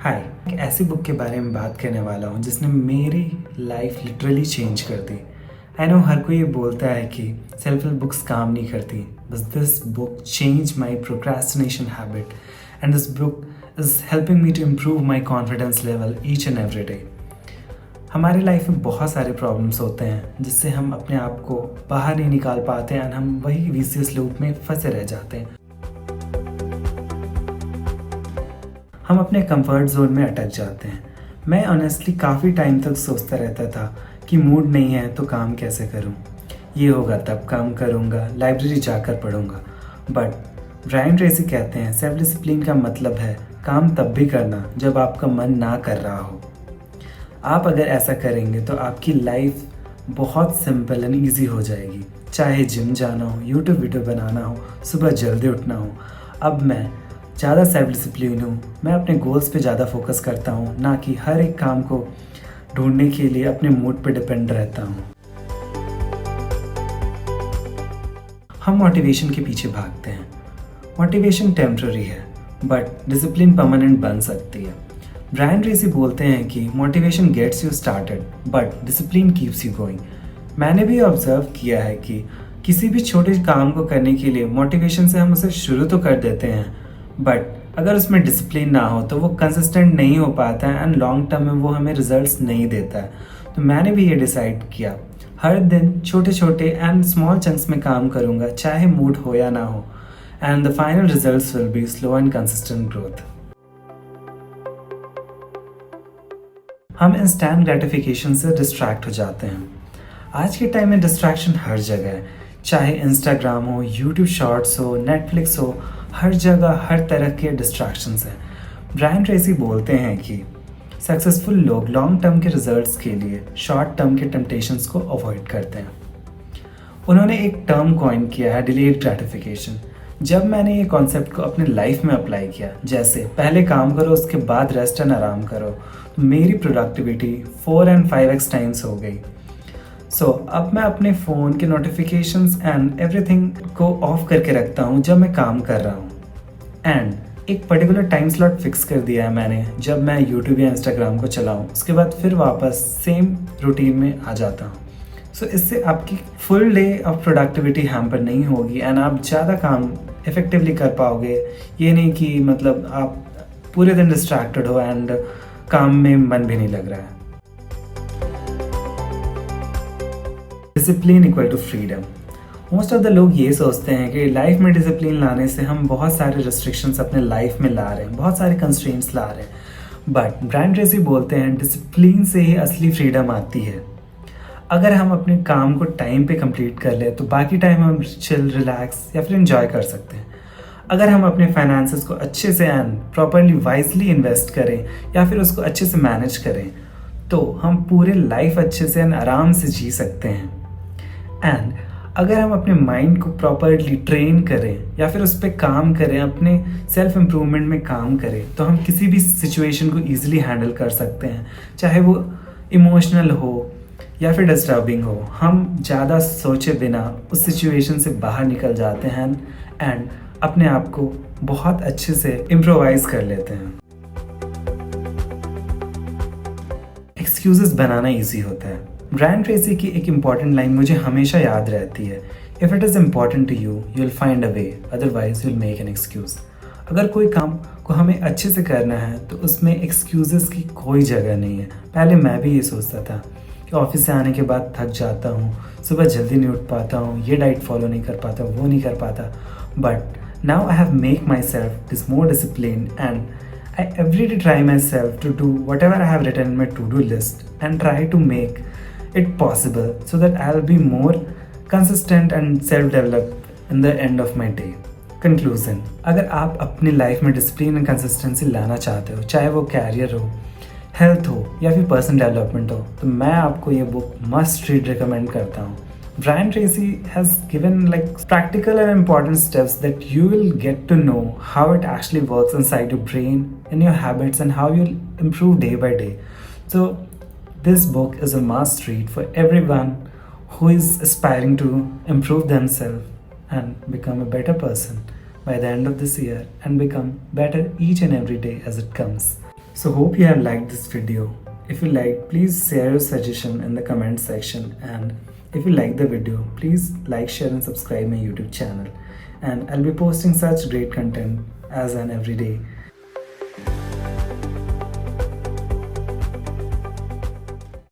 हाय, एक ऐसी बुक के बारे में बात करने वाला हूँ जिसने मेरी लाइफ लिटरली चेंज कर दी। आई नो हर कोई ये बोलता है कि सेल्फ हेल्प बुक्स काम नहीं करती, बस this book change my procrastination habit and this book is helping me to improve my confidence level each and every day. हमारी लाइफ में बहुत सारे प्रॉब्लम्स होते हैं जिससे हम अपने आप को बाहर नहीं निकाल पाते हैं एंड हम वही विशियस लूप में फंसे रह जाते हैं। हम अपने कंफर्ट जोन में अटक जाते हैं। मैं ऑनेस्टली काफ़ी टाइम तक सोचता रहता था कि मूड नहीं है तो काम कैसे करूं, ये होगा तब काम करूंगा, लाइब्रेरी जाकर पढ़ूंगा। बट ब्रायन ट्रेसी कहते हैं सेल्फ डिसिप्लिन का मतलब है काम तब भी करना जब आपका मन ना कर रहा हो। आप अगर ऐसा करेंगे तो आपकी लाइफ बहुत सिंपल एंड ईजी हो जाएगी। चाहे जिम जाना हो, यूट्यूब वीडियो बनाना हो, सुबह जल्दी उठना हो। अब मैं ज़्यादा सेल्फ डिसिप्लिन हूँ। मैं अपने गोल्स पे ज़्यादा फोकस करता हूँ, ना कि हर एक काम को ढूंढने के लिए अपने मूड पे डिपेंड रहता हूँ। हम मोटिवेशन के पीछे भागते हैं। मोटिवेशन टेम्पररी है बट डिसिप्लिन परमानेंट बन सकती है। ब्रायन ट्रेसी बोलते हैं कि motivation gets you started but discipline keeps you going. मैंने भी ऑब्जर्व किया है कि किसी भी छोटे काम को करने के लिए मोटिवेशन से हम उसे शुरू तो कर देते हैं, बट अगर उसमें डिसिप्लिन ना हो तो वो कंसिस्टेंट नहीं हो पाता है एंड लॉन्ग टर्म में वो हमें रिजल्ट्स नहीं देता है। तो मैंने भी ये डिसाइड किया, हर दिन छोटे छोटे एंड स्मॉल चंक्स में काम करूँगा, चाहे मूड हो या ना हो, and the final results will be slow and consistent growth. हम इंस्टेंट ग्रेटिफिकेशन से डिस्ट्रैक्ट हो जाते हैं। आज के टाइम में डिस्ट्रैक्शन हर जगह है, चाहे इंस्टाग्राम हो, यूट्यूब शॉर्ट्स हो, नेटफ्लिक्स हो, हर जगह हर तरह के डिस्ट्रैक्शंस हैं। ब्रायन ट्रेसी बोलते हैं कि सक्सेसफुल लोग लॉन्ग टर्म के रिजल्ट्स के लिए शॉर्ट टर्म के टेम्पटेशंस को अवॉइड करते हैं। उन्होंने एक टर्म कॉइन किया है, डिलेड ग्रेटिफिकेशन। जब मैंने ये कॉन्सेप्ट को अपने लाइफ में अप्लाई किया, जैसे पहले काम करो उसके बाद रेस्ट एंड आराम करो, तो मेरी प्रोडक्टिविटी 4 and 5x टाइम्स हो गई। अब मैं अपने फ़ोन के नोटिफिकेशंस एंड एवरीथिंग को ऑफ करके रखता हूँ जब मैं काम कर रहा हूँ, एंड एक पर्टिकुलर टाइम स्लॉट फिक्स कर दिया है मैंने जब मैं यूट्यूब या इंस्टाग्राम को चलाऊँ। उसके बाद फिर वापस सेम रूटीन में आ जाता हूँ। इससे आपकी full day of productivity hamper नहीं होगी एंड आप ज़्यादा काम इफ़ेक्टिवली कर पाओगे। ये नहीं कि मतलब आप पूरे दिन डिस्ट्रैक्टेड हो एंड काम में मन भी नहीं लग रहा है। Discipline equal to freedom. Most of the लोग ये सोचते हैं कि लाइफ में डिसिप्लिन लाने से हम बहुत सारे रिस्ट्रिक्शंस अपने लाइफ में ला रहे हैं, बहुत सारे कंस्ट्रेंट्स ला रहे हैं। बट ब्रायन ट्रेसी बोलते हैं डिसिप्लिन से ही असली फ्रीडम आती है। अगर हम अपने काम को टाइम पे कंप्लीट कर ले तो बाकी टाइम हम चिल, रिलैक्स या फिर एंजॉय कर सकते हैं। अगर हम अपने फाइनेंसेस को अच्छे से एंड प्रॉपरली वाइजली इन्वेस्ट करें या फिर उसको अच्छे से मैनेज करें तो हम पूरे लाइफ अच्छे से एंड आराम से जी सकते हैं। एंड अगर हम अपने माइंड को प्रॉपरली ट्रेन करें या फिर उस पर काम करें, अपने सेल्फ इम्प्रूवमेंट में काम करें, तो हम किसी भी सिचुएशन को ईजिली हैंडल कर सकते हैं, चाहे वो इमोशनल हो या फिर डिस्टर्बिंग हो। हम ज़्यादा सोचे बिना उस सिचुएशन से बाहर निकल जाते हैं एंड अपने आप को बहुत अच्छे से इम्प्रोवाइज कर लेते हैं। एक्सक्यूजेस बनाना ईजी होता है। ब्रायन ट्रेसी की एक इम्पॉर्टेंट लाइन मुझे हमेशा याद रहती है, if it is important to you you will find a way, otherwise you will make an excuse. अगर कोई काम को हमें अच्छे से करना है तो उसमें एक्सक्यूज़ेस की कोई जगह नहीं है। पहले मैं भी ये सोचता था कि ऑफिस से आने के बाद थक जाता हूँ, सुबह जल्दी नहीं उठ पाता हूँ, ये डाइट फॉलो नहीं कर पाता, वो नहीं कर पाता। But now I have make my self this more discipline and I every day try myself to do whatever I have written in my to-do list and try to make it possible so that I'll be more consistent and self-developed in the end of my day. Conclusion: अगर आप अपनी life में discipline and consistency लाना चाहते हो, चाहे वो career हो, हेल्थ हो या फिर पर्सनल डेवलपमेंट हो, तो मैं आपको ये बुक मस्ट रीड रिकमेंड करता हूँ। Brian Tracy has given like practical and important steps that you will get to know how it actually works inside your brain, in your habits, and how you'll improve day by day. So this book is a must read for everyone who is aspiring to improve themselves and become a better person by the end of this year and become better each and every day as it comes. So hope you have liked this video. If you liked, please share your suggestion in the comment section, and if you like the video, please like, share and subscribe my YouTube channel, and I'll be posting such great content as an every day.